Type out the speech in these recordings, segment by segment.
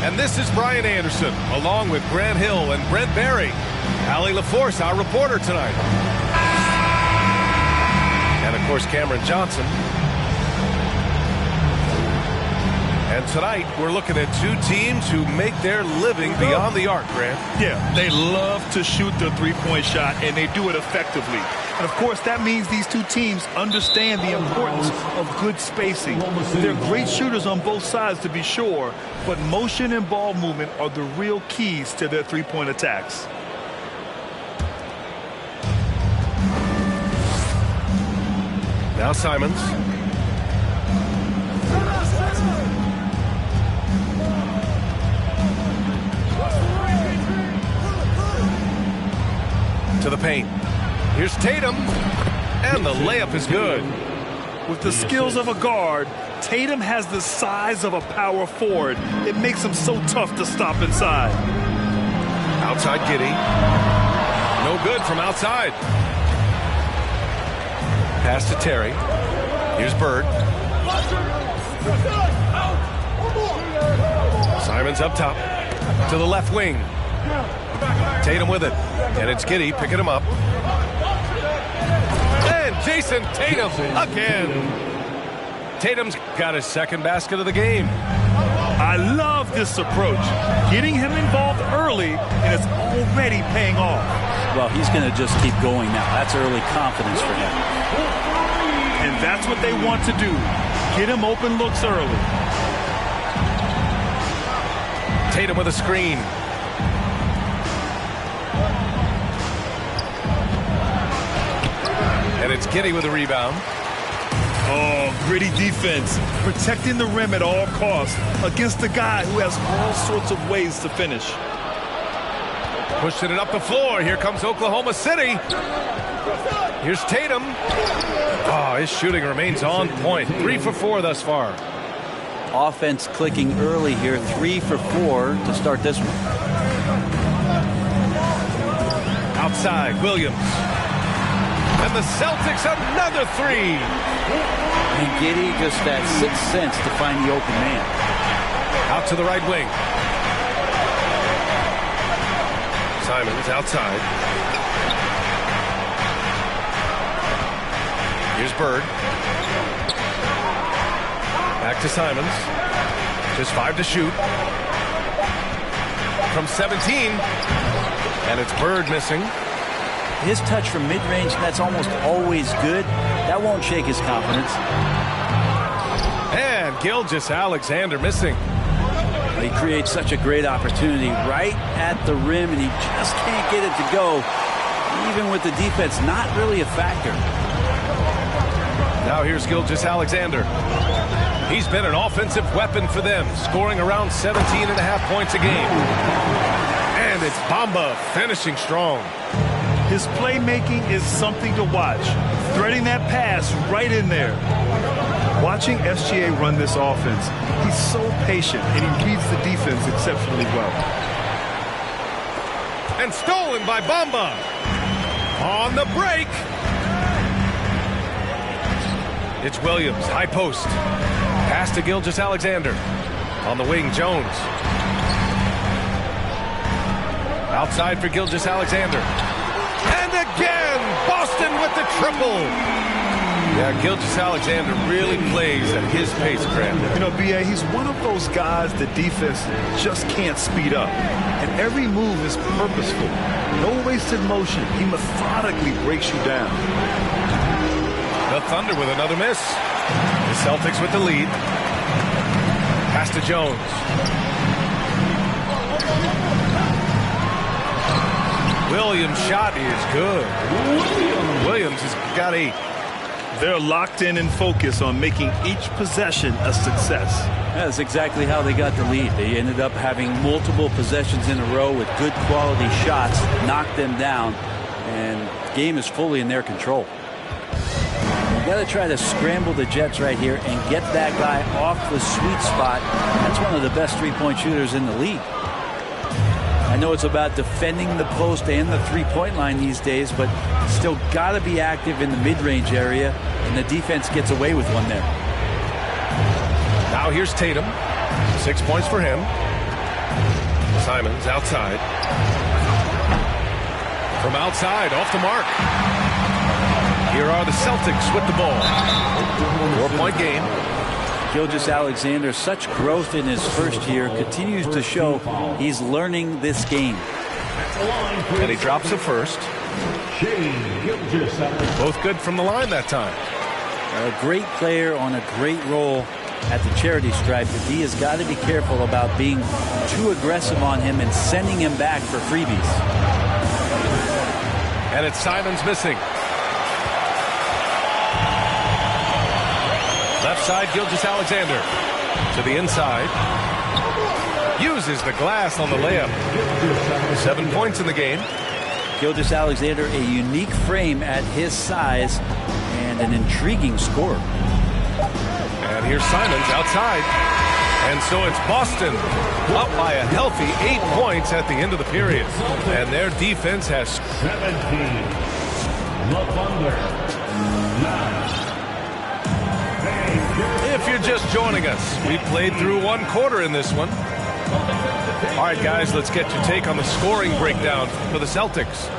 And this is Brian Anderson, along with Grant Hill and Brent Barry. Allie LaForce, our reporter tonight. And, of course, Cameron Johnson. And tonight, we're looking at two teams who make their living beyond the arc, Grant. Yeah, they love to shoot the three-point shot, and they do it effectively. And, of course, that means these two teams understand the importance of good spacing. They're great shooters on both sides, to be sure, but motion and ball movement are the real keys to their three-point attacks. Now Simons. To the paint. Here's Tatum. And the layup is good. With the skills of a guard, Tatum has the size of a power forward. It makes him so tough to stop inside. Outside Giddey. No good from outside. Pass to Terry. Here's Bird. Simons up top. To the left wing. Tatum with it. And it's Giddey picking him up. And Jason Tatum again. Tatum's got his second basket of the game. I love this approach. Getting him involved early, and it's already paying off. Well, he's going to just keep going now. That's early confidence for him. And that's what they want to do. Get him open looks early. Tatum with a screen. And it's Giddey with a rebound. Oh, gritty defense. Protecting the rim at all costs against a guy who has all sorts of ways to finish. Pushing it up the floor. Here comes Oklahoma City. Here's Tatum. Oh, his shooting remains on point. 3 for 4 thus far. Offense clicking early here. 3 for 4 to start this one. Outside, Williams. And the Celtics another 3. And Giddey just that 6th sense to find the open man. Out to the right wing. Simons outside. Here's Bird. Back to Simons. Just 5 to shoot. From 17. And it's Bird missing. His touch from mid-range, that's almost always good. That won't shake his confidence. And Gilgeous-Alexander missing. He creates such a great opportunity right at the rim, and he just can't get it to go. Even with the defense, not really a factor. Now here's Gilgeous-Alexander. He's been an offensive weapon for them, scoring around 17.5 points a game. And it's Bamba finishing strong. His playmaking is something to watch. Threading that pass right in there. Watching SGA run this offense, he's so patient and he reads the defense exceptionally well. And stolen by Bamba. On the break. It's Williams, high post. Pass to Gilgeous-Alexander. On the wing, Jones. Outside for Gilgeous-Alexander. And again, Boston with the triple. Yeah, Gilgeous-Alexander really plays at his pace, Grant. You know, B.A., he's one of those guys the defense just can't speed up. And every move is purposeful. No wasted motion. He methodically breaks you down. The Thunder with another miss. The Celtics with the lead. Pass to Jones. Williams' shot is good. Williams has got 8. They're locked in and focused on making each possession a success. That's exactly how they got the lead. They ended up having multiple possessions in a row with good quality shots, knocked them down, and the game is fully in their control. You got to try to scramble the Jets right here and get that guy off the sweet spot. That's one of the best three-point shooters in the league. I know it's about defending the post and the three-point line these days, but still got to be active in the mid-range area, and the defense gets away with one there. Now here's Tatum. 6 points for him. Simons outside. From outside, off the mark. Here are the Celtics with the ball. 4-point game. Gilgeous-Alexander, such growth in his first year, continues to show he's learning this game. And he drops the first. Both good from the line that time. A great player on a great role at the charity stripe, but he has got to be careful about being too aggressive on him and sending him back for freebies. And it's Simons missing. Left side, Gilgeous-Alexander to the inside. Uses the glass on the layup. 7 points in the game. Gilgeous-Alexander, a unique frame at his size and an intriguing scorer. And here's Simons outside. And so it's Boston up by a healthy 8 points at the end of the period. And their defense has 17. If you're just joining us, we played through 1 quarter in this one. All right, guys, let's get your take on the scoring breakdown for the Celtics.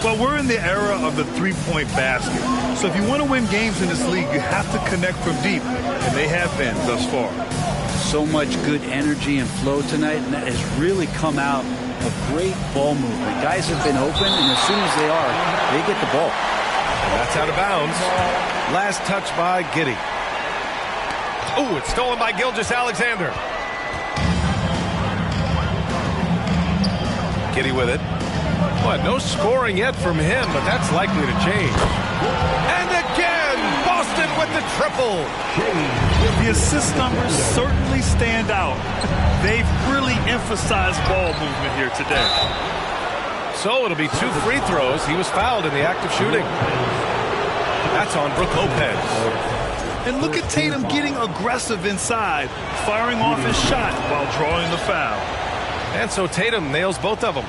Well, we're in the era of the three-point basket. So if you want to win games in this league, you have to connect from deep, and they have been thus far. So much good energy and flow tonight, and that has really come out of great ball movement. Guys have been open, and as soon as they get the ball. That's out of bounds. Last touch by Giddey. Oh, it's stolen by Gilgeous-Alexander. Giddey with it. Well, no scoring yet from him, but that's likely to change. And again, Boston with the triple. The assist numbers certainly stand out. They've really emphasized ball movement here today. So it'll be 2 free throws. He was fouled in the act of shooting. That's on Brook Lopez. And look at Tatum getting aggressive inside, firing off his shot while drawing the foul. And so Tatum nails both of them.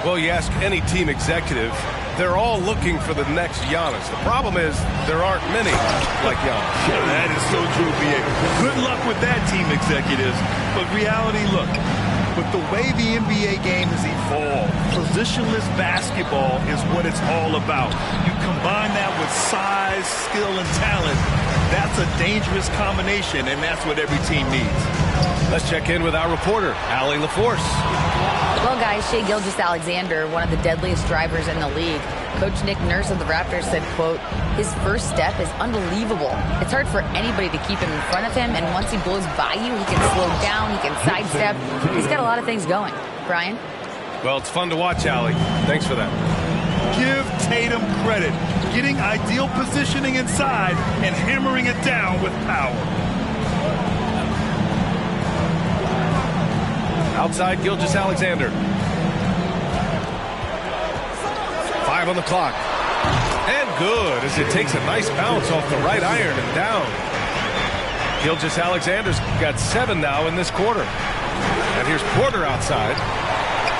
Well, you ask any team executive, they're all looking for the next Giannis. The problem is there aren't many like Giannis. That is so true, B.A. Good luck with that, team executives. But reality, look, with the way the NBA game has evolved, positionless basketball is what it's all about. You combine that with size, skill, and talent. That's a dangerous combination, and that's what every team needs. Let's check in with our reporter, Allie LaForce. Well, guys, Shai Gilgeous-Alexander, one of the deadliest drivers in the league. Coach Nick Nurse of the Raptors said, quote, his first step is unbelievable. It's hard for anybody to keep him in front of him, and once he blows by you, he can slow down, he can sidestep. He's got a lot of things going. Brian? Well, it's fun to watch, Allie. Thanks for that. Give Tatum credit, getting ideal positioning inside and hammering it down with power. Outside, Gilgeous-Alexander. 5 on the clock. And good, as it takes a nice bounce off the right iron and down. Gilgeous-Alexander's got 7 now in this quarter. And here's Porter outside.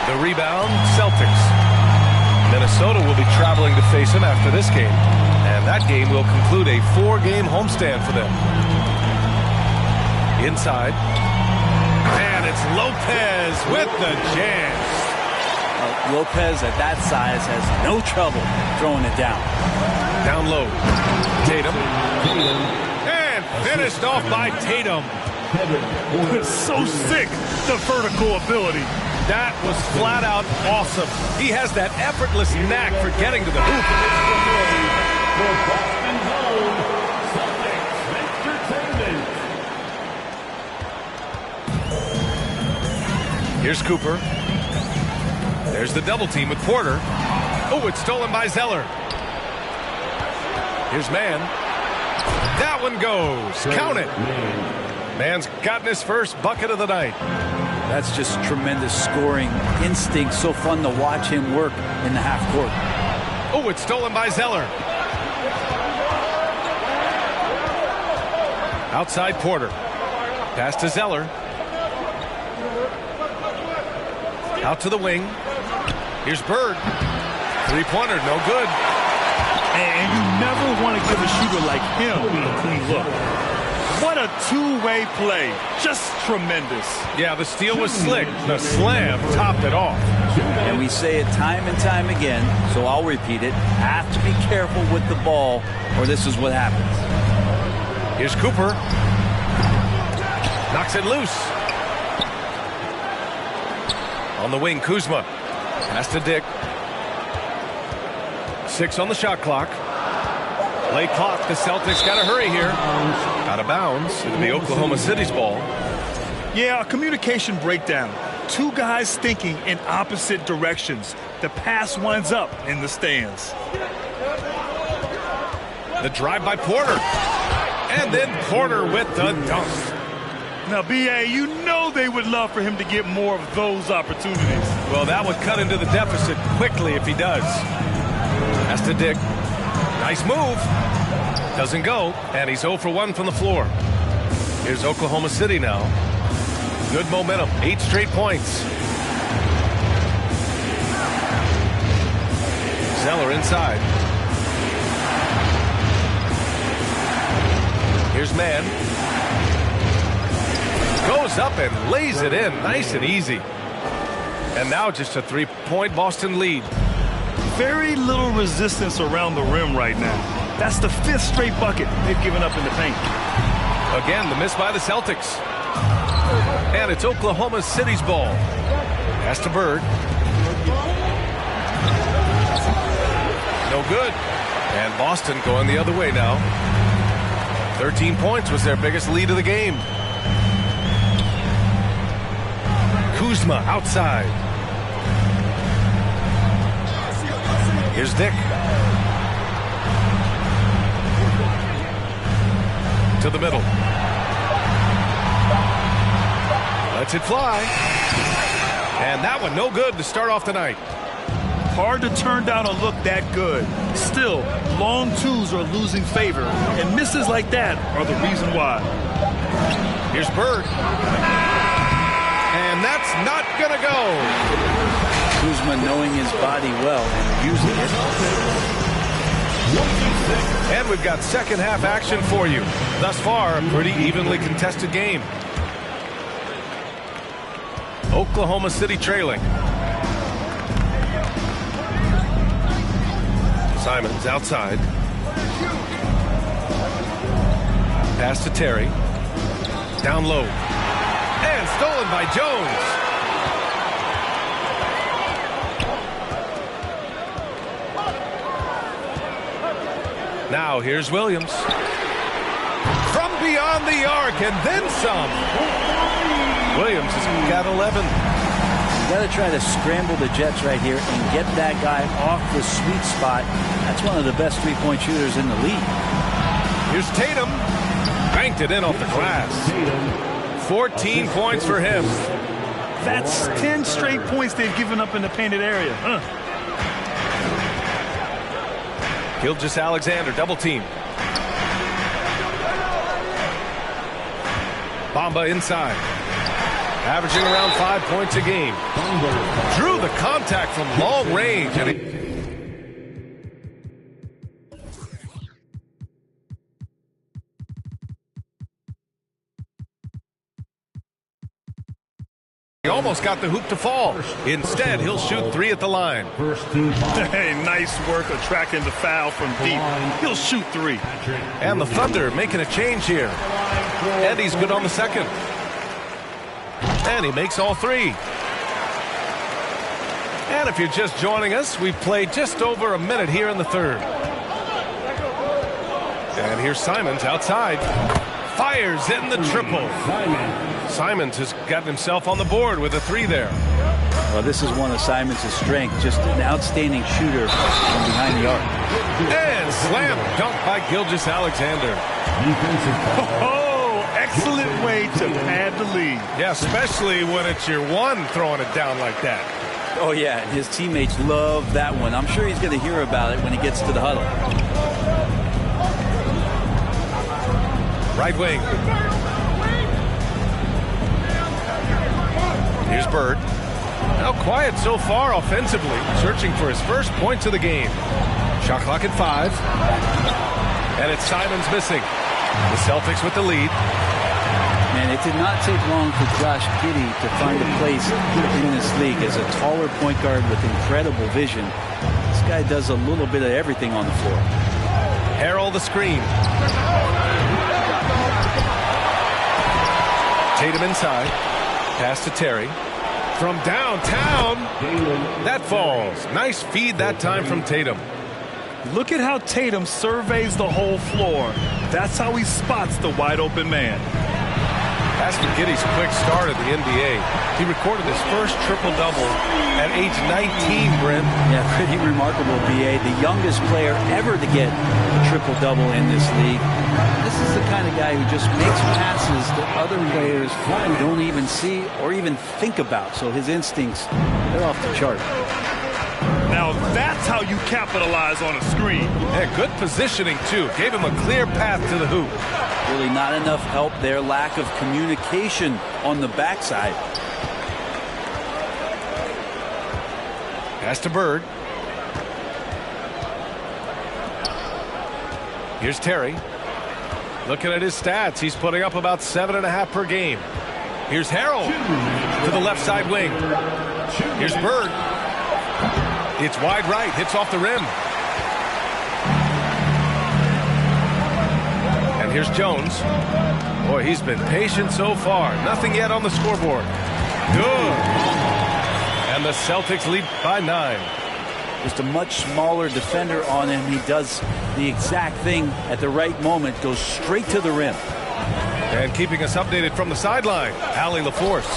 The rebound, Celtics. Minnesota will be traveling to face him after this game. And that game will conclude a 4-game homestand for them. Inside. And it's Lopez with the jam. Lopez at that size has no trouble throwing it down. Down low. Tatum. And finished off by Tatum. It's so sick, the vertical ability. That was flat out awesome. He has that effortless knack for getting to the hoop. Here's Cooper. There's the double team with Porter. Oh, it's stolen by Zeller. Here's Mann. That one goes. Count it. Mann's gotten his first bucket of the night. That's just tremendous scoring instinct. So fun to watch him work in the half court. Oh, it's stolen by Zeller. Outside Porter. Pass to Zeller. Out to the wing. Here's Bird. Three-pointer, no good. And you never want to give a shooter like him a clean look. What a two-way play. Just tremendous. Yeah, the steal was slick. The slam topped it off. And we say it time and time again, so I'll repeat it. Have to be careful with the ball, or this is what happens. Here's Cooper. Knocks it loose. On the wing, Kuzma. Pass to Dick. 6 on the shot clock. Late clock. The Celtics got to hurry here. Out of bounds. It'll be Oklahoma City's ball. Yeah, a communication breakdown. Two guys thinking in opposite directions. The pass winds up in the stands. The drive by Porter. And then Porter with the dunk. Now, B.A., you know they would love for him to get more of those opportunities. Well, that would cut into the deficit quickly if he does. Pass to Dick. Nice move. Doesn't go, and he's 0 for 1 from the floor. Here's Oklahoma City now. Good momentum, 8 straight points. Zeller inside. Here's Mann. Goes up and lays it in, nice and easy. And now just a 3-point Boston lead. Very little resistance around the rim right now. That's the 5th straight bucket they've given up in the paint. Again, the miss by the Celtics. And it's Oklahoma City's ball. Pass to Bird. No good. And Boston going the other way now. 13 points was their biggest lead of the game. Kuzma outside. Here's Dick. To the middle. Lets it fly. And that one no good to start off the night. Hard to turn down a look that good. Still, long twos are losing favor, and misses like that are the reason why. Here's Bird. And that's not going to go. Kuzma knowing his body well and using it. And we've got second half action for you. Thus far, a pretty evenly contested game. Oklahoma City trailing. Simons outside. Pass to Terry. Down low. And stolen by Jones. Now here's Williams. From beyond the arc and then some. Williams has got 11. You got to try to scramble the Jets right here and get that guy off the sweet spot. That's one of the best three-point shooters in the league. Here's Tatum. Banked it in off the glass. 14 points for him. That's 10 straight points they've given up in the painted area. Gilgeous-Alexander, double team. Bamba inside. Averaging around 5 points a game. Drew the contact from long range. And he almost got the hoop to fall. Instead, he'll shoot 3 at the line. Hey, nice work attracting the foul from deep. He'll shoot 3. And the Thunder making a change here. And he's good on the second. And he makes all 3. And if you're just joining us, we've played just over a minute here in the third. And here's Simons outside. Fires in the triple. Simons has gotten himself on the board with a 3 there. Well, this is one of Simons' strengths, just an outstanding shooter from behind the arc. And slam dunk by Gilgeous-Alexander. Oh, excellent way to pad the lead. Yeah, especially when it's your one throwing it down like that. Oh, yeah, and his teammates love that one. I'm sure he's going to hear about it when he gets to the huddle. Right wing. Here's Bird. Now quiet so far offensively, searching for his first points of the game. Shot clock at 5. And it's Simons missing. The Celtics with the lead. Man, it did not take long for Josh Giddey to find a place in this league as a taller point guard with incredible vision. This guy does a little bit of everything on the floor. Harrell the screen. Tatum inside. Pass to Terry. From downtown. That falls. Nice feed that time from Tatum. Look at how Tatum surveys the whole floor. That's how he spots the wide open man. As for Giddey's quick start at the NBA, he recorded his first triple-double at age 19, Brent. Yeah, pretty remarkable, B.A. The youngest player ever to get a triple-double in this league. This is the kind of guy who just makes passes that other players don't even see or even think about. So his instincts, they're off the chart. Now that's how you capitalize on a screen. Yeah, good positioning, too. Gave him a clear path to the hoop. Really not enough help there. Lack of communication on the backside. Pass to Bird. Here's Terry. Looking at his stats, he's putting up about 7.5 per game. Here's Harrell to the left side wing. Here's Bird. It's wide right, hits off the rim. And here's Jones. Boy, he's been patient so far. Nothing yet on the scoreboard. Good. And the Celtics lead by 9. Just a much smaller defender on him. He does the exact thing at the right moment. Goes straight to the rim. And keeping us updated from the sideline, Allie LaForce.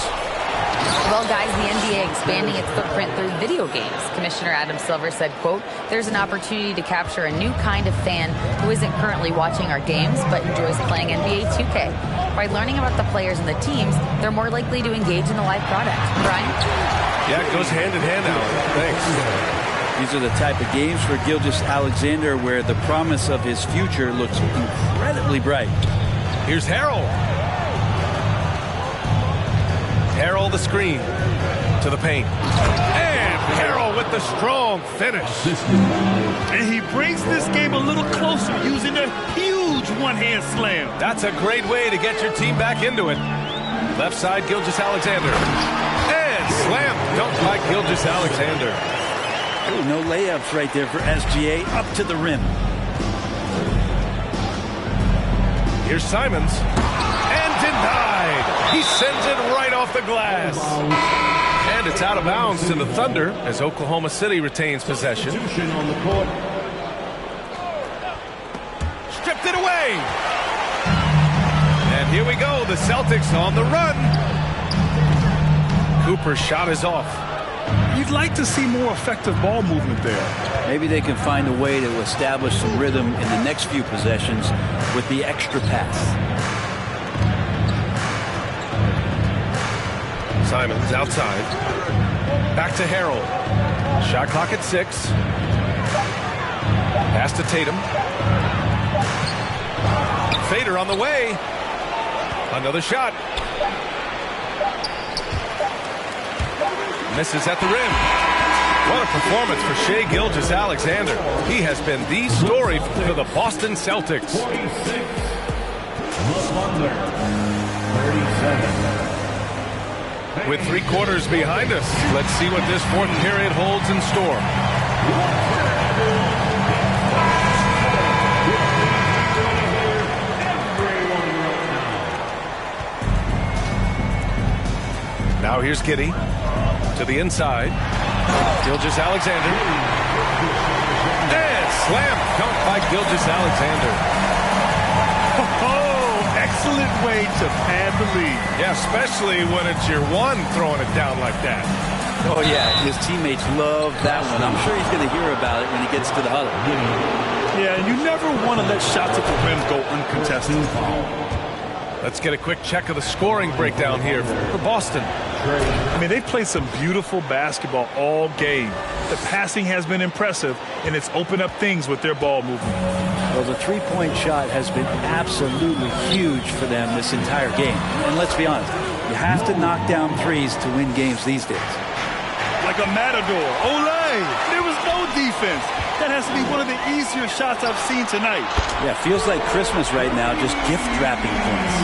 Well, guys, the NBA expanding its footprint through video games. Commissioner Adam Silver said, quote, there's an opportunity to capture a new kind of fan who isn't currently watching our games but enjoys playing NBA 2K. By learning about the players and the teams, they're more likely to engage in the live product. Brian? Yeah, it goes hand in hand, Alan. Thanks. These are the type of games for Gilgeous-Alexander where the promise of his future looks incredibly bright. Here's Harrell. Harrell the screen to the paint. And Harrell with the strong finish. And he brings this game a little closer using a huge one-hand slam. That's a great way to get your team back into it. Left side, Gilgeous-Alexander. And slam dunk by Gilgeous-Alexander. Ooh, no layups right there for SGA. Up to the rim. Here's Simons. And denied. He sends it right off the glass. And it's out of bounds to the Thunder as Oklahoma City retains possession. Stripped it away. And here we go. The Celtics on the run. Cooper's shot is off. You'd like to see more effective ball movement there. Maybe they can find a way to establish some rhythm in the next few possessions with the extra pass. Simons outside. Back to Harrell. Shot clock at 6. Pass to Tatum. Fader on the way. Another shot. Misses at the rim. What a performance for Shai Gilgeous-Alexander. He has been the story for the Boston Celtics. 37. With 3 quarters behind us, let's see what this fourth period holds in store. Now here's Giddey to the inside. Gilgeous-Alexander. And slam dunk by Gilgeous-Alexander. Oh, excellent way to pad the lead. Yeah, especially when it's your one throwing it down like that. Oh, yeah. His teammates love that one. I'm sure he's going to hear about it when he gets to the huddle. Yeah, and you never want to let shots at the rim go uncontested. Let's get a quick check of the scoring breakdown here for Boston. I mean, they've played some beautiful basketball all game. The passing has been impressive, and it's opened up things with their ball movement. Well, the three-point shot has been absolutely huge for them this entire game. And let's be honest, you have to knock down threes to win games these days. Like a matador. Olay! There was no defense. That has to be one of the easier shots I've seen tonight. Yeah, feels like Christmas right now, just gift-wrapping points.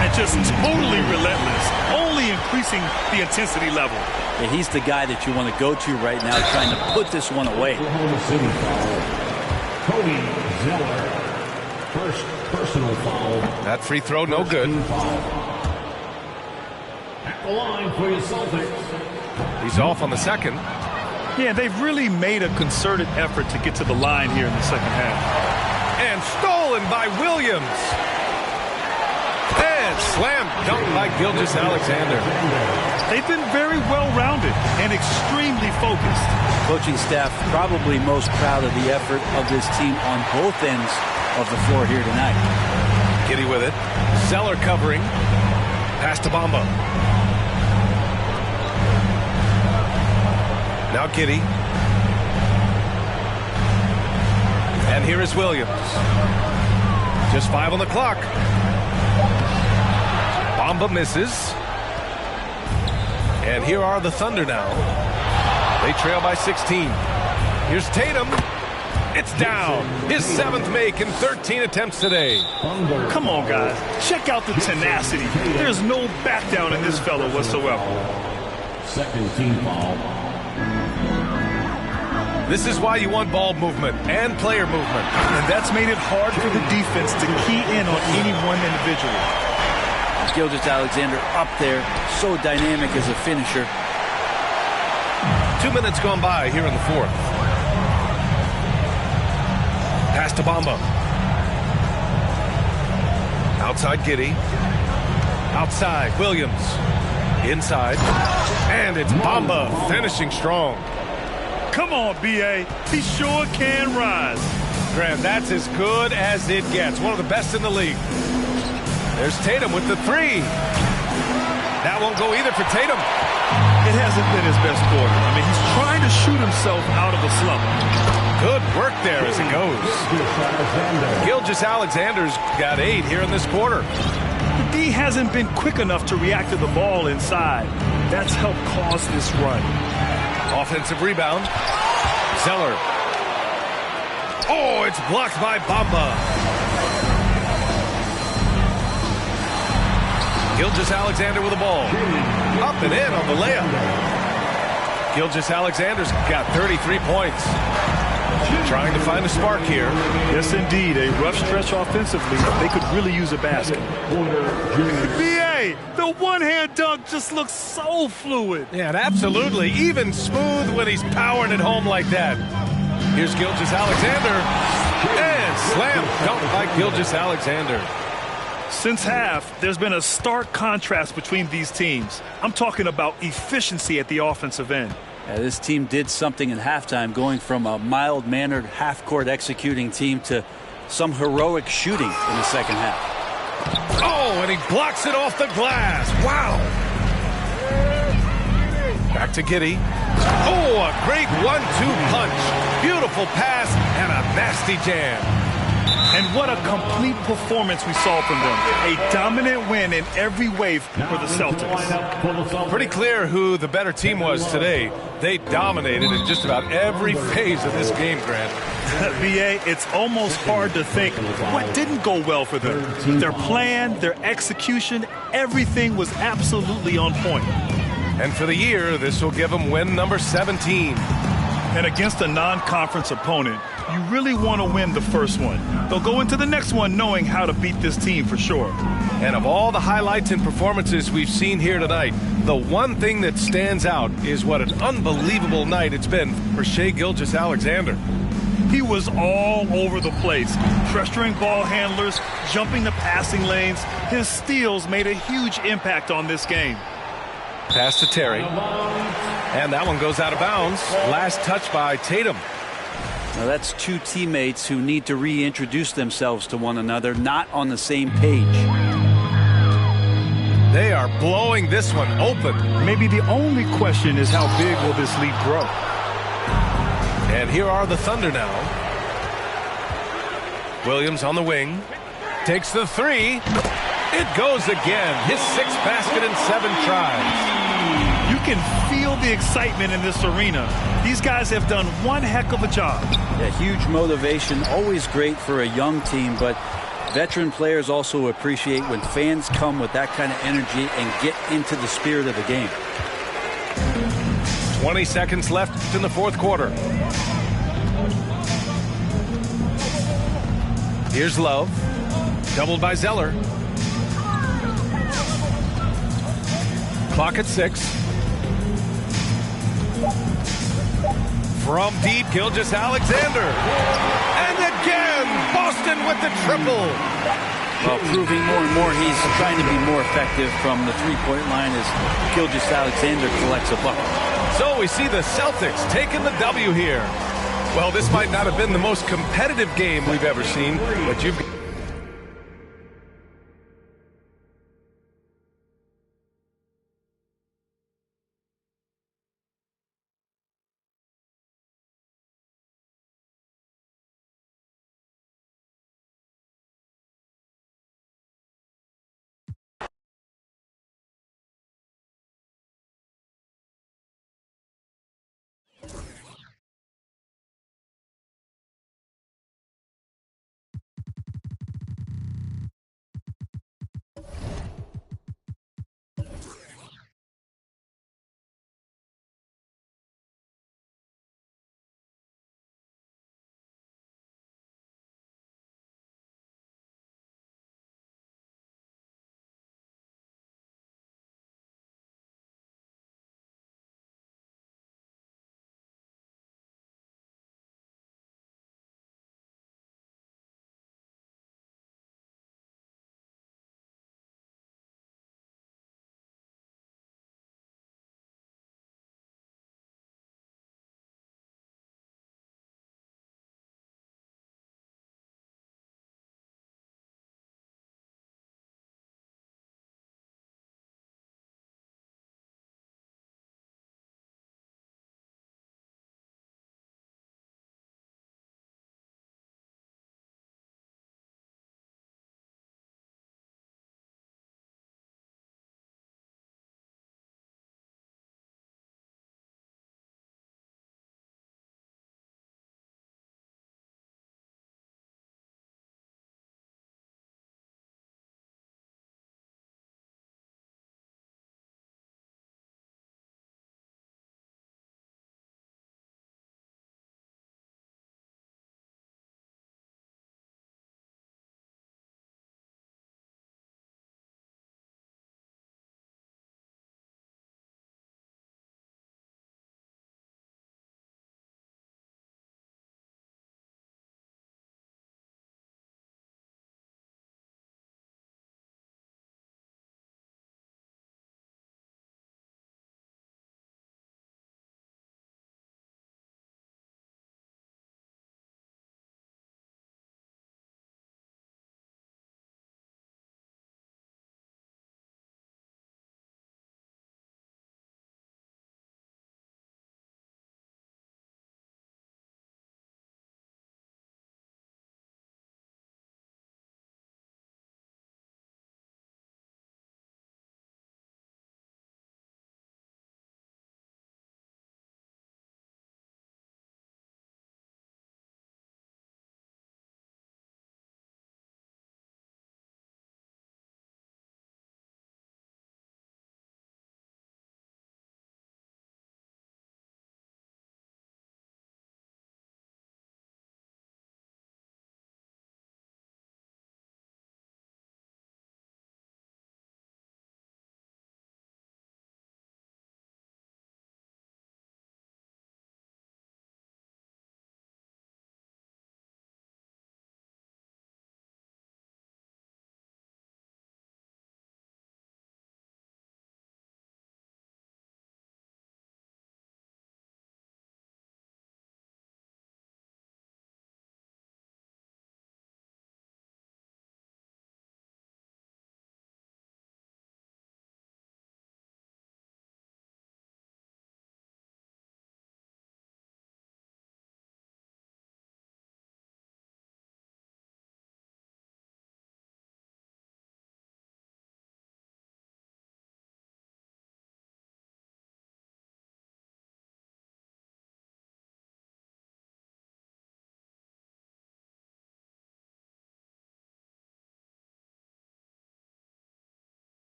And just totally relentless, only increasing the intensity level. Yeah, he's the guy that you want to go to right now, trying to put this one away. Oklahoma City foul. Cody Zeller. First personal foul. That free throw, no good. At the line for your Celtics. He's off on the second. Yeah, they've really made a concerted effort to get to the line here in the second half. And stolen by Williams. And slam dunk by Gilgeous-Alexander. They've been very well-rounded and extremely focused. Coaching staff probably most proud of the effort of this team on both ends of the floor here tonight. Giddey with it. Zeller covering. Pass to Bamba. Now Giddey. And here is Williams. Just 5 on the clock. Bamba misses. And here are the Thunder now. They trail by 16. Here's Tatum. It's down. His 7th make in 13 attempts today. Come on, guys. Check out the tenacity. There's no back down in this fella whatsoever. Second team foul. This is why you want ball movement and player movement. And that's made it hard for the defense to key in on any one individual. Gilgeous-Alexander up there, so dynamic as a finisher. 2 minutes gone by here in the fourth. Pass to Bamba. Outside Giddey. Outside Williams. Inside. And it's Bamba finishing strong. Come on, B.A. He sure can rise. Grant, that's as good as it gets. One of the best in the league. There's Tatum with the three. That won't go either for Tatum. It hasn't been his best quarter. I mean, he's trying to shoot himself out of a slump. Good work there as it goes. Gilgeous-Alexander's got 8 here in this quarter. The D hasn't been quick enough to react to the ball inside. That's helped cause this run. Offensive rebound. Zeller. Oh, it's blocked by Bamba. Gilgeous-Alexander with the ball. Up and in on the layup. Gilgeous-Alexander's got 33 points. Trying to find a spark here. Yes, indeed. A rough stretch offensively. They could really use a basket. B.A., the one-hand dunk just looks so fluid. Yeah, and absolutely. Even smooth when he's powering it home like that. Here's Gilgeous-Alexander. And slam dunk by Gilgeous-Alexander. Since half, there's been a stark contrast between these teams. I'm talking about efficiency at the offensive end. Yeah, this team did something in halftime, going from a mild-mannered half-court executing team to some heroic shooting in the second half. Oh, and he blocks it off the glass. Wow. Back to Giddey. Oh, a great 1-2 punch. Beautiful pass and a nasty jam. And what a complete performance we saw from them. A dominant win in every way for the Celtics. Pretty clear who the better team was today. They dominated in just about every phase of this game, Grant. B.A., it's almost hard to think what didn't go well for them. Their plan, their execution, everything was absolutely on point. And for the year, this will give them win number 17. And against a non-conference opponent, you really want to win the first one. They'll go into the next one knowing how to beat this team for sure. And of all the highlights and performances we've seen here tonight, the one thing that stands out is what an unbelievable night it's been for Shai Gilgeous-Alexander. He was all over the place, pressuring ball handlers, jumping the passing lanes. His steals made a huge impact on this game. Pass to Terry. And that one goes out of bounds. Last touch by Tatum. Now that's two teammates who need to reintroduce themselves to one another, not on the same page. They are blowing this one open. Maybe the only question is how big will this lead grow? And here are the Thunder now. Williams on the wing. Takes the three. It goes again. His 6th basket in 7 tries. You can feel the excitement in this arena. These guys have done one heck of a job. Yeah, huge motivation, always great for a young team, but veteran players also appreciate when fans come with that kind of energy and get into the spirit of the game. 20 seconds left in the 4th quarter. Here's Love. Doubled by Zeller. Clock at 6. From deep, Gilgeous-Alexander. And again, Boston with the triple. Well, proving more and more he's trying to be more effective from the three-point line as Gilgeous-Alexander collects a bucket. So we see the Celtics taking the W here. Well, this might not have been the most competitive game we've ever seen, but you've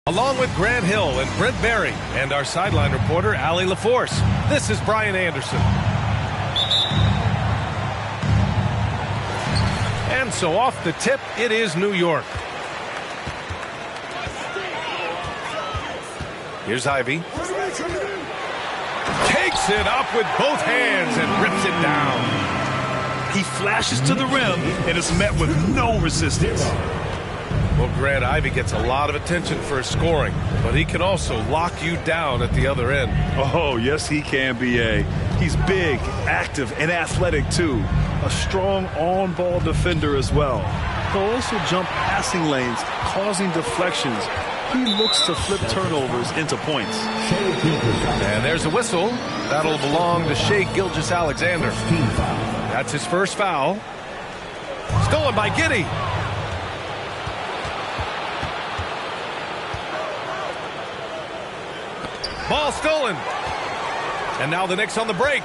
Along with Grant Hill and Brent Barry and our sideline reporter, Allie LaForce, this is Brian Anderson. And so off the tip, it is New York. Here's Ivy. Takes it up with both hands and rips it down. He flashes to the rim and is met with no resistance. Well, Grant Ivy gets a lot of attention for his scoring, but he can also lock you down at the other end. Oh, yes, he can, B.A. He's big, active, and athletic, too. A strong on-ball defender as well. He'll also jump passing lanes, causing deflections. He looks to flip turnovers into points. And there's a whistle. That'll belong to Shai Gilgeous-Alexander. That's his first foul. Stolen by Giddey. Ball stolen. And now the Knicks on the break.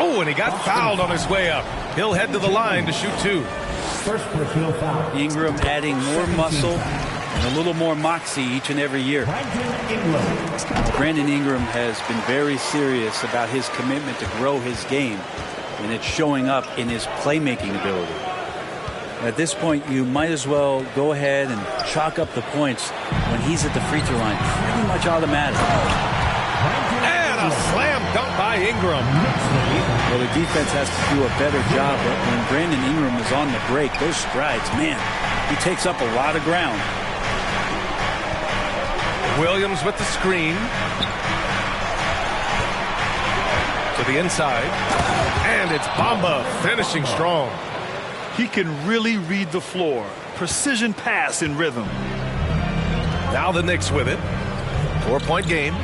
Oh, and he got fouled on his way up. He'll head to the line to shoot two. First personal foul. Ingram adding more muscle and a little more moxie each and every year. Brandon Ingram has been very serious about his commitment to grow his game, and it's showing up in his playmaking ability. At this point, you might as well go ahead and chalk up the points when he's at the free throw line. Pretty much automatic. And a slam dunk by Ingram. Well, the defense has to do a better job, but when Brandon Ingram is on the break, those strides, man, he takes up a lot of ground. Williams with the screen. To the inside. And it's Bamba finishing strong. He can really read the floor. Precision pass in rhythm. Now the Knicks with it. 4-point game.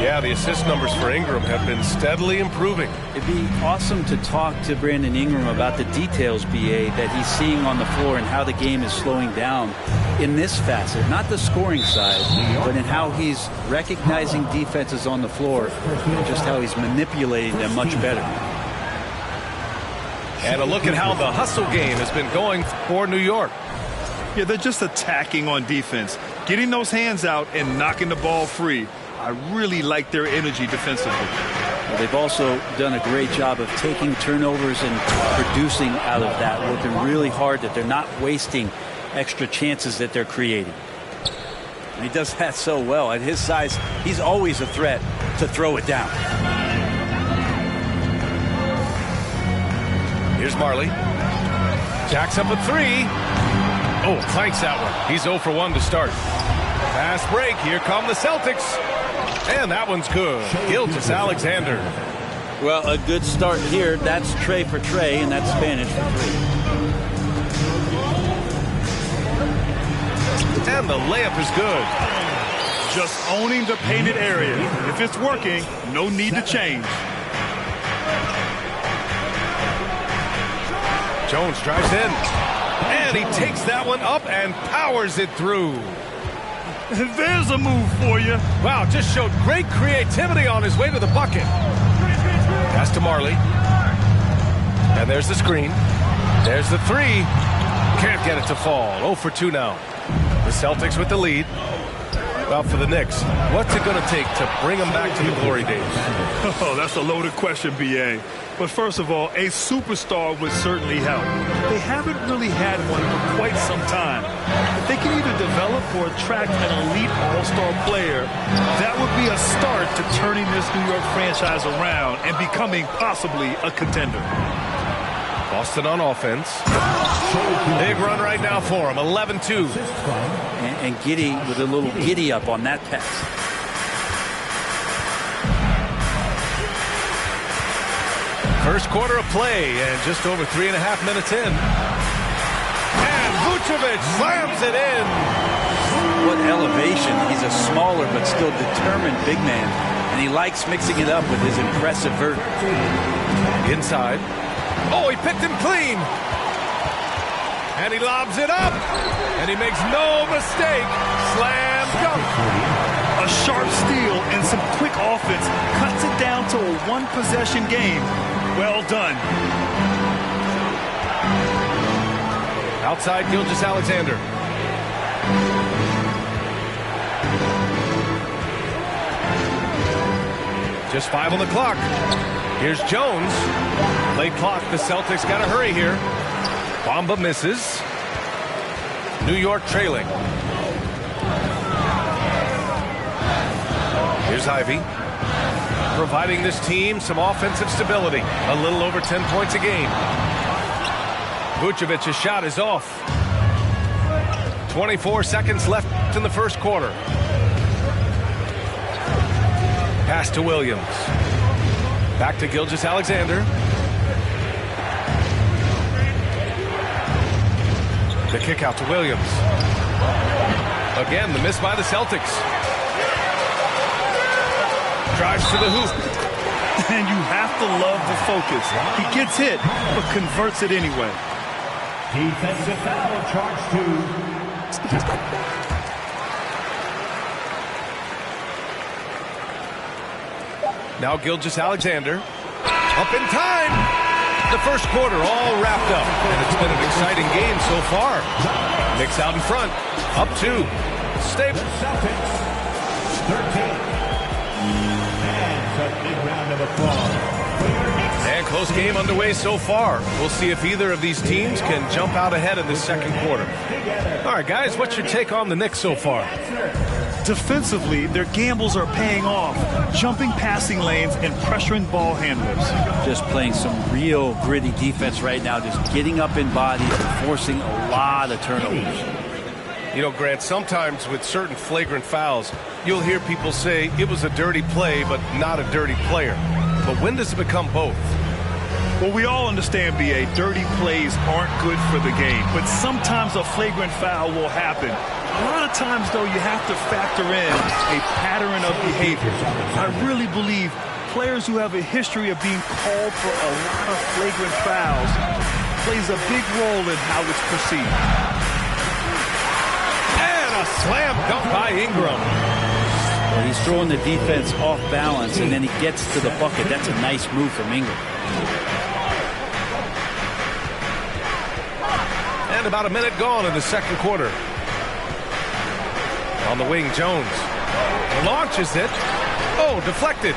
Yeah, the assist numbers for Ingram have been steadily improving. It'd be awesome to talk to Brandon Ingram about the details, BA, that he's seeing on the floor and how the game is slowing down in this facet. Not the scoring side, but in how he's recognizing defenses on the floor and just how he's manipulating them much better. And a look at how the hustle game has been going for New York. Yeah, they're just attacking on defense, getting those hands out and knocking the ball free. I really like their energy defensively. Well, they've also done a great job of taking turnovers and producing out of that, working really hard that they're not wasting extra chances that they're creating. And he does that so well. At his size, he's always a threat to throw it down. Here's Marley. Jacks up a three. Oh, clanks that one. He's 0 for 1 to start. Fast break. Here come the Celtics. And that one's good. Gilgeous-Alexander. Well, a good start here. That's Trey for Trey, and that's Spanish for 3. And the layup is good. Just owning the painted area. If it's working, no need to change. Jones drives in. And he takes that one up and powers it through. There's a move for you. Wow, just showed great creativity on his way to the bucket. Pass to Marley. And there's the screen. There's the three. Can't get it to fall. 0 for 2 now. The Celtics with the lead. Well, for the Knicks, what's it going to take to bring them back to the glory days? Oh, that's a loaded question, B.A. But first of all, a superstar would certainly help. They haven't really had one for quite some time. If they can either develop or attract an elite all-star player, that would be a start to turning this New York franchise around and becoming possibly a contender. Boston on offense. Big run right now for him. 11-2. And Giddy with a little giddy up on that pass. First quarter of play and just over 3.5 minutes in. And Vucevic slams it in. What elevation. He's a smaller but still determined big man. And he likes mixing it up with his impressive vert. Inside. Oh, he picked him clean. And he lobs it up. And he makes no mistake. Slam dunk. A sharp steal and some quick offense cuts it down to a one-possession game. Well done. Outside Gilgeous-Alexander. Just 5 on the clock. Here's Jones. Late clock. The Celtics got to hurry here. Bamba misses. New York trailing. Here's Ivy. Providing this team some offensive stability. A little over 10 points a game. Vucevic's shot is off. 24 seconds left in the first quarter. Pass to Williams. Back to Gilgeous-Alexander. The kick out to Williams. Again, the miss by the Celtics. Drives to the hoop. And you have to love the focus. He gets hit, but converts it anyway. Defensive foul, charge 2. Now Gilgeous-Alexander. Up in time. The first quarter all wrapped up. And it's been an exciting game so far. Knicks out in front. Up 2. Stay. Celtics, 13. And a big round of applause. And close game underway so far. We'll see if either of these teams can jump out ahead in the second quarter. All right, guys, what's your take on the Knicks so far? Defensively, their gambles are paying off, jumping passing lanes and pressuring ball handlers. Just playing some real gritty defense right now, just getting up in bodies and forcing a lot of turnovers. You know, Grant, sometimes with certain flagrant fouls, you'll hear people say it was a dirty play, but not a dirty player. But when does it become both? Well, we all understand, B.A., dirty plays aren't good for the game, but sometimes a flagrant foul will happen. A lot of times, though, you have to factor in a pattern of behavior. I really believe players who have a history of being called for a lot of flagrant fouls plays a big role in how it's perceived. And a slam dunk by Ingram. Well, he's throwing the defense off balance, and then he gets to the bucket. That's a nice move from Ingram. And about a minute gone in the second quarter. On the wing, Jones launches it. Oh, deflected.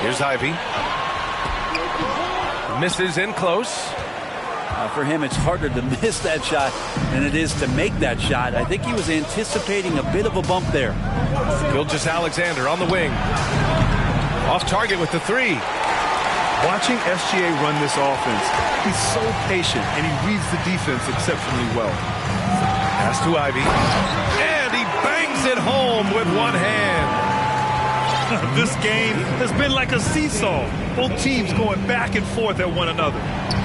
Here's Ivy. Misses in close. For him, it's harder to miss that shot than it is to make that shot. I think he was anticipating a bit of a bump there. Gilgeous-Alexander on the wing. Off target with the three. Watching SGA run this offense, he's so patient, and he reads the defense exceptionally well. Pass to Ivy. And he bangs it home with one hand. This game has been like a seesaw. Both teams going back and forth at one another.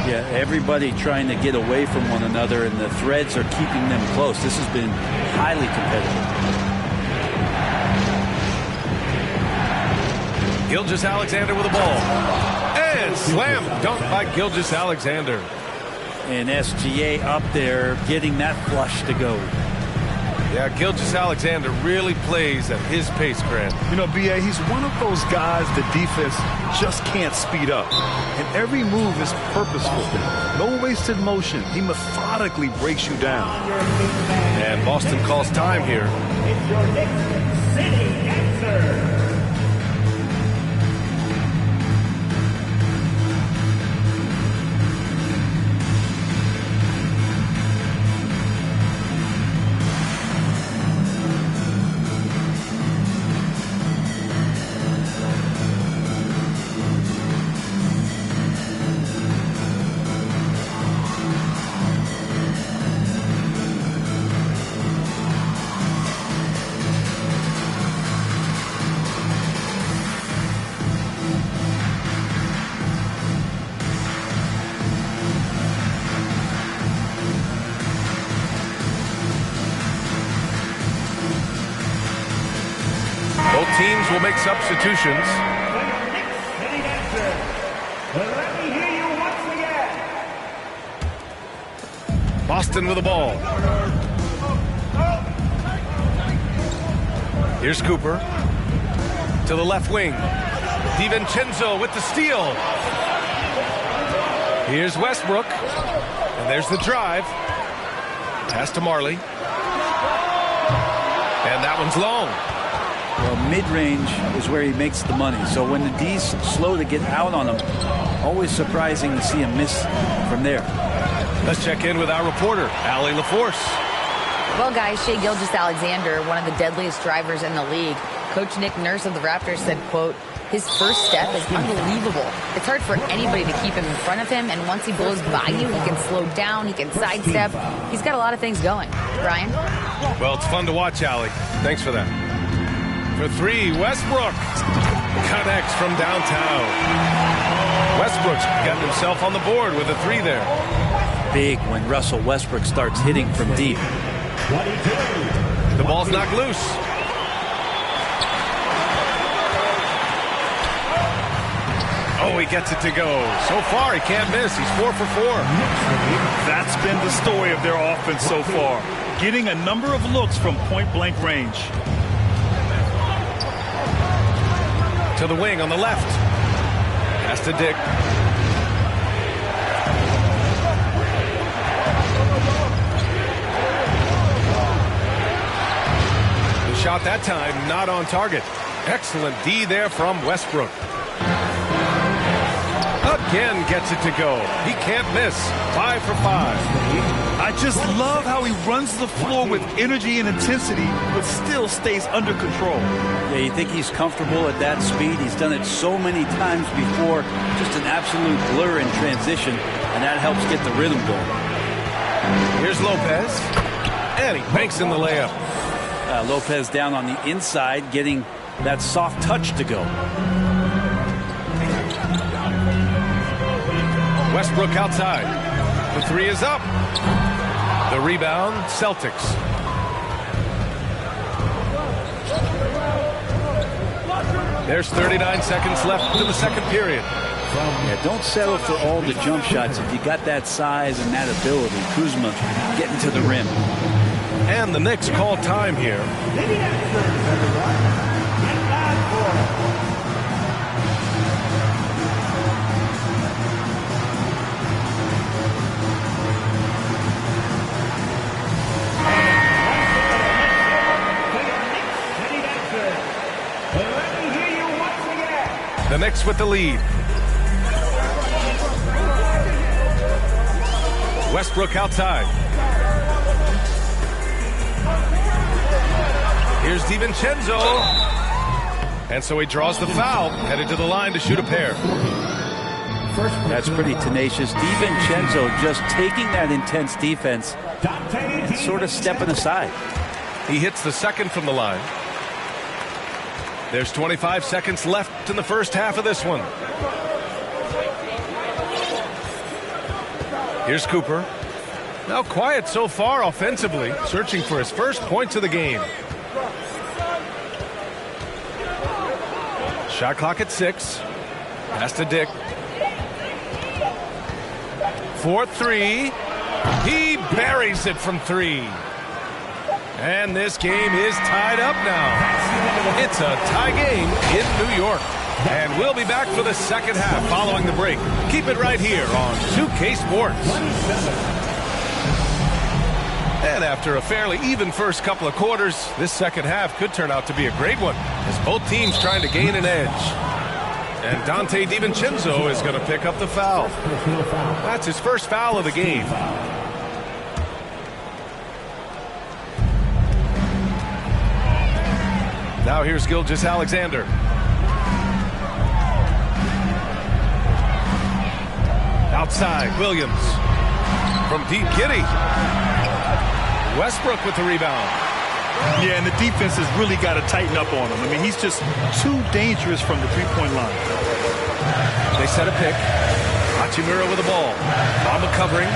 Yeah, everybody trying to get away from one another, and the threads are keeping them close. This has been highly competitive. Gilgeous-Alexander with the ball. And slam dunk by Gilgeous-Alexander. And SGA up there getting that flush to go. Yeah, Gilgeous-Alexander really plays at his pace, Grant. You know, B.A., he's one of those guys the defense just can't speed up. And every move is purposeful. No wasted motion. He methodically breaks you down. And Boston calls time here. It's your Knicks City answer. Teams will make substitutions. Let me hear you once again. Boston with the ball. Here's Cooper to the left wing. DiVincenzo with the steal. Here's Westbrook. And there's the drive. Pass to Marley. And that one's long. Well, mid-range is where he makes the money. So when the D's slow to get out on him, always surprising to see him miss from there. Let's check in with our reporter, Allie LaForce. Well, guys, Shai Gilgeous-Alexander, one of the deadliest drivers in the league. Coach Nick Nurse of the Raptors said, quote, his first step is unbelievable. It's hard for anybody to keep him in front of him, and once he blows by you, he can slow down, he can sidestep. He's got a lot of things going. Brian? Well, it's fun to watch, Allie. Thanks for that. For three, Westbrook connects from downtown. Westbrook's got himself on the board with a three there. Big when Russell Westbrook starts hitting from deep. The ball's knocked loose. Oh, he gets it to go. So far, he can't miss. He's 4 for 4. That's been the story of their offense so far. Getting a number of looks from point-blank range. To the wing on the left. Pass to Dick. The shot that time not on target. Excellent D there from Westbrook. Again gets it to go. He can't miss. 5 for 5. I just love how he runs the floor with energy and intensity, but still stays under control. Yeah, you think he's comfortable at that speed? He's done it so many times before. Just an absolute blur in transition, and that helps get the rhythm going. Here's Lopez, and he banks in the layup. Lopez down on the inside, getting that soft touch to go. Westbrook outside. The three is up. The rebound, Celtics. There's 39 seconds left in the second period. Yeah, don't settle for all the jump shots. If you got that size and that ability, Kuzma getting to the rim. And the Knicks call time here. The Knicks with the lead. Westbrook outside. Here's DiVincenzo. And so he draws the foul, headed to the line to shoot a pair. That's pretty tenacious. DiVincenzo just taking that intense defense and sort of stepping aside. He hits the second from the line. There's 25 seconds left in the first half of this one. Here's Cooper. Now quiet so far offensively, searching for his first points of the game. Shot clock at 6. Pass to Dick. 4-3. He buries it from 3. And this game is tied up now. It's a tie game in New York. And we'll be back for the second half following the break. Keep it right here on 2K Sports. And after a fairly even first couple of quarters, this second half could turn out to be a great one, as both teams trying to gain an edge. And Donte DiVincenzo is going to pick up the foul. That's his first foul of the game. Now here's Gilgeous-Alexander. Outside, Williams. From deep, Giddey. Westbrook with the rebound. Yeah, and the defense has really got to tighten up on him. I mean, he's just too dangerous from the three-point line. They set a pick. Hachimura with the ball. Bamba covering.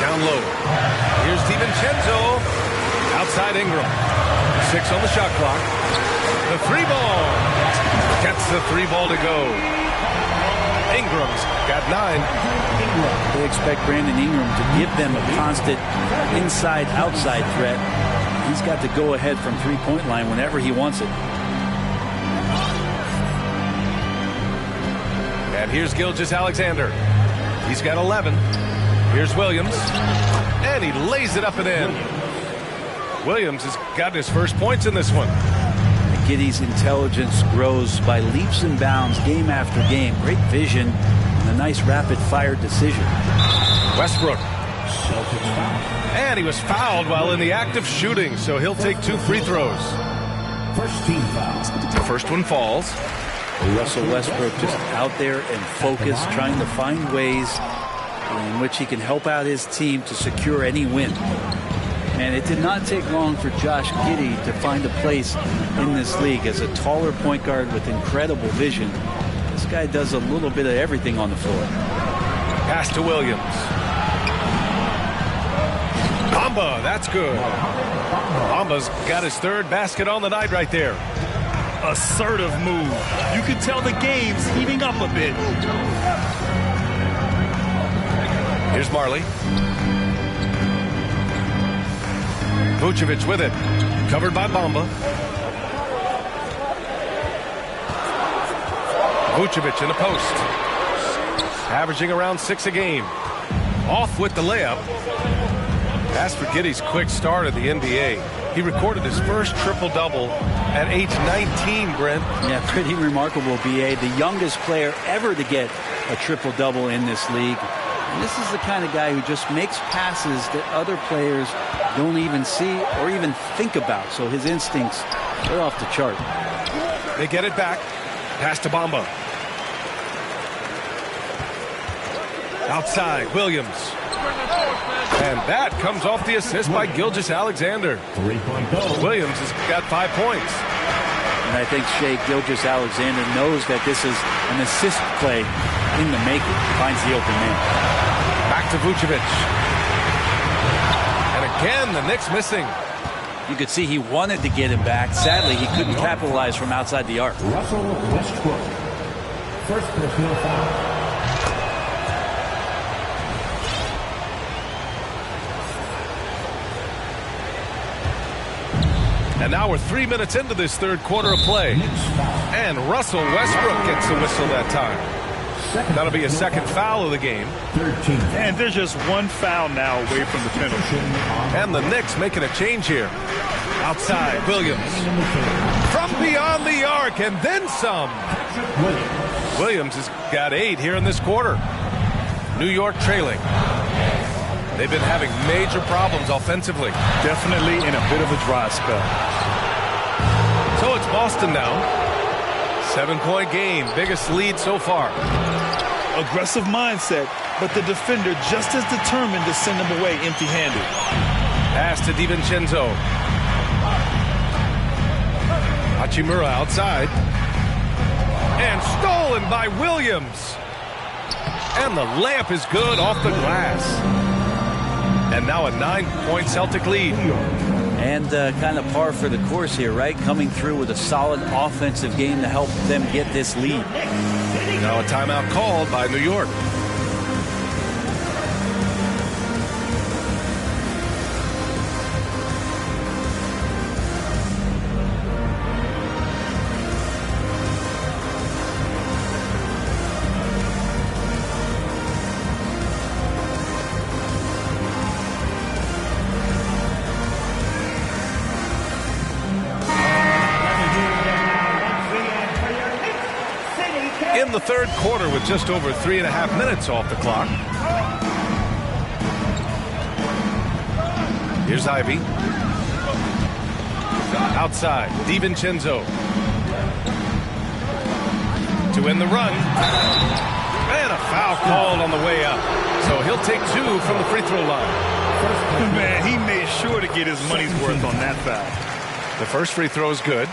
Down low. Here's DiVincenzo. Outside Ingram. 6 on the shot clock. The 3-ball. Gets the 3-ball to go. Ingram's got 9. They expect Brandon Ingram to give them a constant inside-outside threat. He's got to go ahead from three-point line whenever he wants it. And here's Gilgeous-Alexander. He's got 11. Here's Williams. And he lays it up and in. Williams has gotten his first points in this one. Giddey's intelligence grows by leaps and bounds game after game. Great vision and a nice rapid-fire decision. Westbrook. And he was fouled while in the act of shooting, so he'll take 2 free throws. First team foul. The first one falls. Russell Westbrook just out there and focused, trying to find ways in which he can help out his team to secure any win. And it did not take long for Josh Giddey to find a place in this league as a taller point guard with incredible vision. This guy does a little bit of everything on the floor. Pass to Williams. Bamba, that's good. Bamba's got his 3rd basket on the night right there. Assertive move. You can tell the game's heating up a bit. Here's Marley. Vucevic with it. Covered by Bamba. Vucevic in the post. Averaging around 6 a game. Off with the layup. As for Giddey's quick start at the NBA, he recorded his first triple-double at age 19, Brent. Yeah, pretty remarkable, B.A. The youngest player ever to get a triple-double in this league. And this is the kind of guy who just makes passes that other players don't even see or even think about. So his instincts are off the chart. They get it back. Pass to Bamba. Outside, Williams. And that comes off the assist by Gilgeous-Alexander. Williams has got 5 points. And I think Shai Gilgeous-Alexander knows that this is an assist play in the making. Finds the open man. Back to Vucevic. And again, the Knicks missing. You could see he wanted to get him back. Sadly, he couldn't capitalize from outside the arc. Russell Westbrook. First personal foul. And now we're 3 minutes into this third quarter of play. And Russell Westbrook gets the whistle that time. That'll be a second foul of the game. 13. And there's just one foul now away from the penalty. And the Knicks making a change here. Outside, Williams. From beyond the arc, and then some. Williams has got 8 here in this quarter. New York trailing. They've been having major problems offensively. Definitely in a bit of a dry spell. So it's Boston now. 7-point game, biggest lead so far. Aggressive mindset, but the defender just as determined to send them away empty-handed. Pass to DiVincenzo. Hachimura outside. And stolen by Williams. And the layup is good off the glass. And now a 9-point Celtic lead. And kind of par for the course here, right? Coming through with a solid offensive game to help them get this lead. Now a timeout called by New York. In the third quarter with just over 3.5 minutes off the clock. Here's Ivy. Outside, DiVincenzo. To win the run. And a foul called on the way up. So he'll take 2 from the free throw line. Man, he made sure to get his money's worth on that foul. The first free throw is good.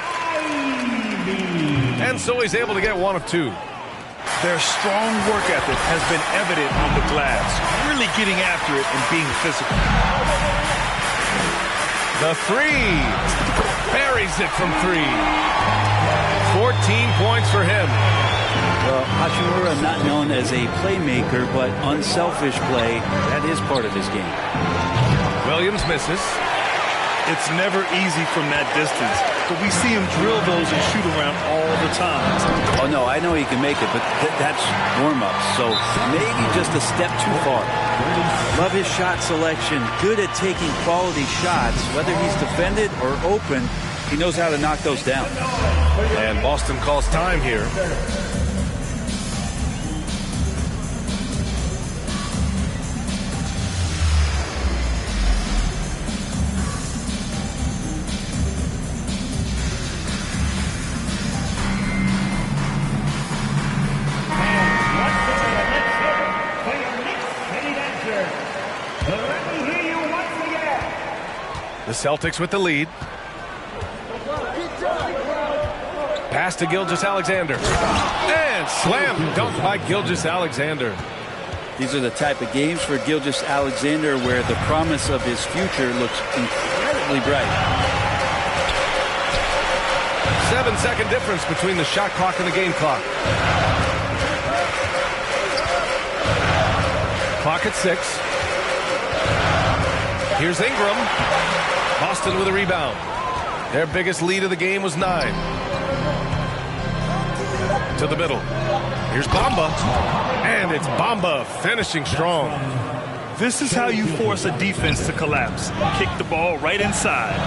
And so he's able to get 1 of 2. Their strong work ethic has been evident on the glass, really getting after it and being physical. The 3. Buries it from 3. 14 points for him. Well, Hachimura not known as a playmaker, but unselfish play. That is part of his game. Williams misses. It's never easy from that distance, but we see him drill those and shoot around all the time. Oh, no, I know he can make it, but that's warm-up, so maybe just a step too far. Love his shot selection, good at taking quality shots. Whether he's defended or open, he knows how to knock those down. And Boston calls time here. The Celtics with the lead. Pass to Gilgeous-Alexander. And slam dunk by Gilgeous-Alexander. These are the type of games for Gilgeous-Alexander where the promise of his future looks incredibly bright. 7-second difference between the shot clock and the game clock. Clock at 6. Here's Ingram. Boston with a rebound. Their biggest lead of the game was 9. To the middle. Here's Bamba. And it's Bamba finishing strong. This is how you force a defense to collapse. Kick the ball right inside.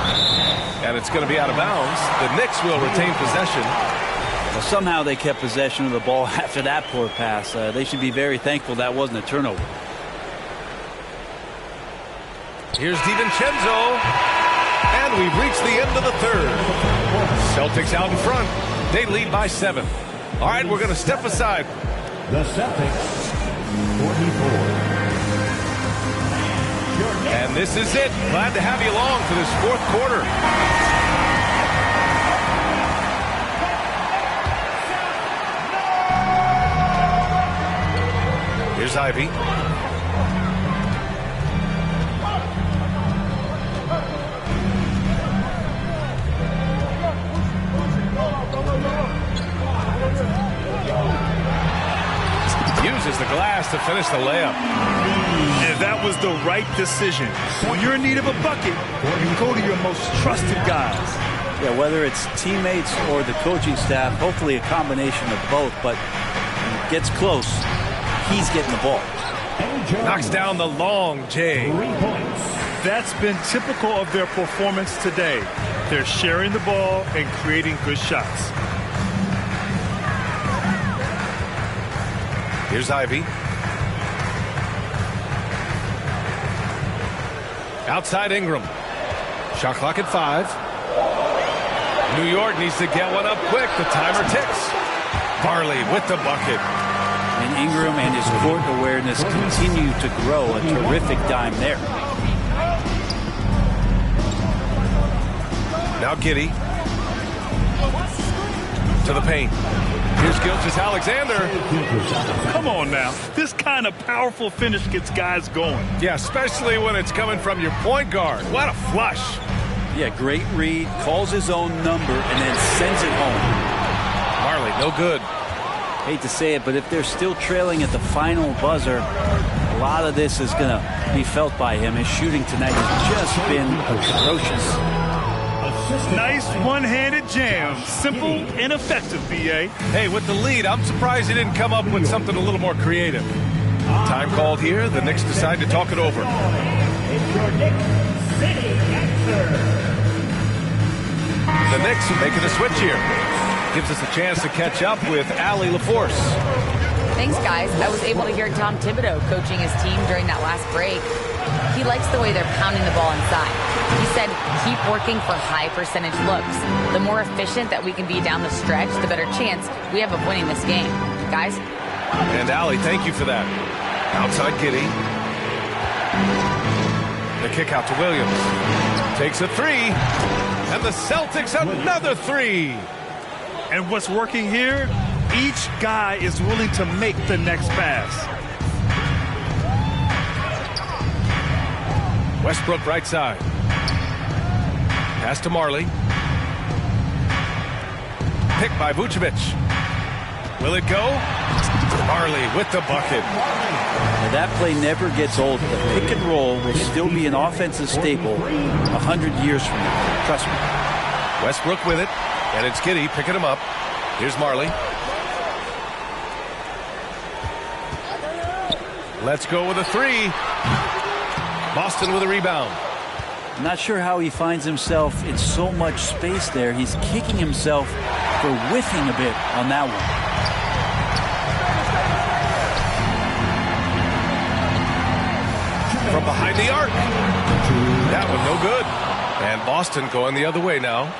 And it's going to be out of bounds. The Knicks will retain possession. Well, somehow they kept possession of the ball after that poor pass. They should be very thankful that wasn't a turnover. Here's DiVincenzo. And we've reached the end of the third. Celtics out in front. They lead by 7. All right, we're going to step aside. The Celtics, 44. And this is it. Glad to have you along for this fourth quarter. Here's Ivy. Uses the glass to finish the layup. And that was the right decision. When you're in need of a bucket, you go to your most trusted guys. Yeah, whether it's teammates or the coaching staff, hopefully a combination of both, but when it gets close, he's getting the ball. Knocks down the long J. That's been typical of their performance today. They're sharing the ball and creating good shots. Here's Ivy. Outside Ingram. Shot clock at 5. New York needs to get one up quick. The timer ticks. Varley with the bucket. And Ingram and his court awareness continue to grow. A terrific dime there. Now Giddey. To the paint. Here's Gilgeous-Alexander. Come on now. This kind of powerful finish gets guys going. Yeah, especially when it's coming from your point guard. What a flush. Yeah, great read. Calls his own number and then sends it home. Marley, no good. Hate to say it, but if they're still trailing at the final buzzer, a lot of this is going to be felt by him. His shooting tonight has just been atrocious. Nice one-handed jam. Simple and effective, B.A. Hey, with the lead, I'm surprised he didn't come up with something a little more creative. Time called here. The Knicks decide to talk it over. The Knicks are making a switch here. Gives us a chance to catch up with Allie LaForce. Thanks, guys. I was able to hear Tom Thibodeau coaching his team during that last break. He likes the way they're pounding the ball inside. He said, keep working for high percentage looks. The more efficient that we can be down the stretch, the better chance we have of winning this game. Guys? And Allie, thank you for that. Outside Giddey. The kick out to Williams. Takes a 3. And the Celtics another 3. And what's working here? Each guy is willing to make the next pass. Westbrook right side. Pass to Marley. Picked by Vucevic. Will it go? Marley with the bucket. Now that play never gets old. The pick and roll will still be an offensive staple 100 years from now. Trust me. Westbrook with it. And it's Giddey picking him up. Here's Marley. Let's go with a 3. Boston with a rebound. I'm not sure how he finds himself in so much space there. He's kicking himself for whiffing a bit on that one. From behind the arc. That one no good. And Boston going the other way now.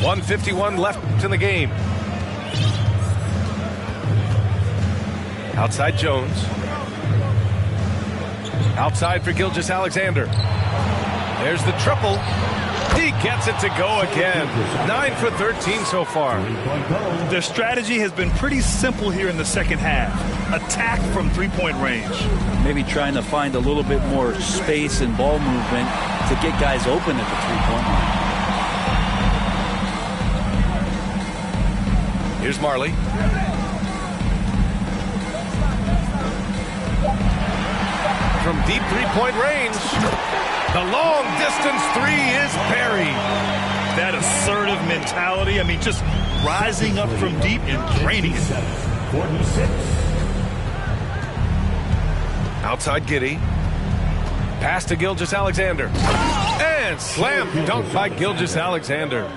.151 left in the game. Outside Jones. Outside for Gilgeous-Alexander. There's the triple. He gets it to go again. 9 for 13 so far. Their strategy has been pretty simple here in the second half. Attack from three-point range. Maybe trying to find a little bit more space and ball movement to get guys open at the three-point line. Here's Marley. From deep three-point range. The long-distance 3 is buried. That assertive mentality, I mean, just rising up from deep and draining it. 46. Outside Giddey. Pass to Gilgeous-Alexander. And slam dunk by Gilgeous-Alexander.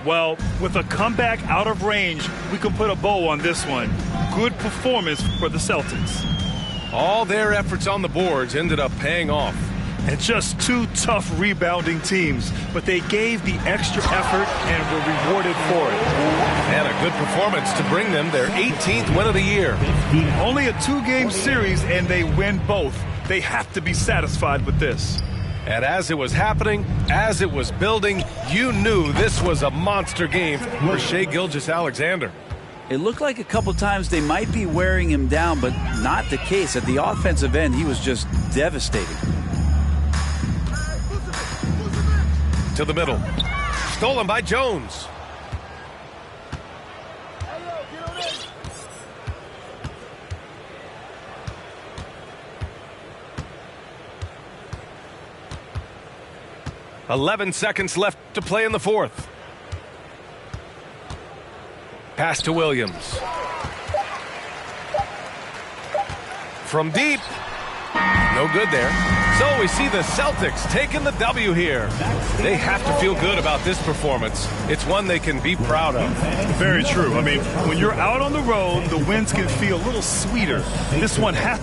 Well, with a comeback out of range, we can put a bow on this one. Good performance for the Celtics. All their efforts on the boards ended up paying off. And just two tough rebounding teams, but they gave the extra effort and were rewarded for it. And a good performance to bring them their 18th win of the year. Only a 2-game series, and they win both. They have to be satisfied with this. And as it was happening, as it was building, you knew this was a monster game for Shai Gilgeous-Alexander. It looked like a couple times they might be wearing him down, but not the case. At the offensive end, he was just devastating. To the middle. Stolen by Jones. "11 seconds left to play in the fourth." Pass to Williams. From deep. No good there. So we see the Celtics taking the W here. They have to feel good about this performance. It's one they can be proud of. Very true. I mean, when you're out on the road, the wins can feel a little sweeter. This one has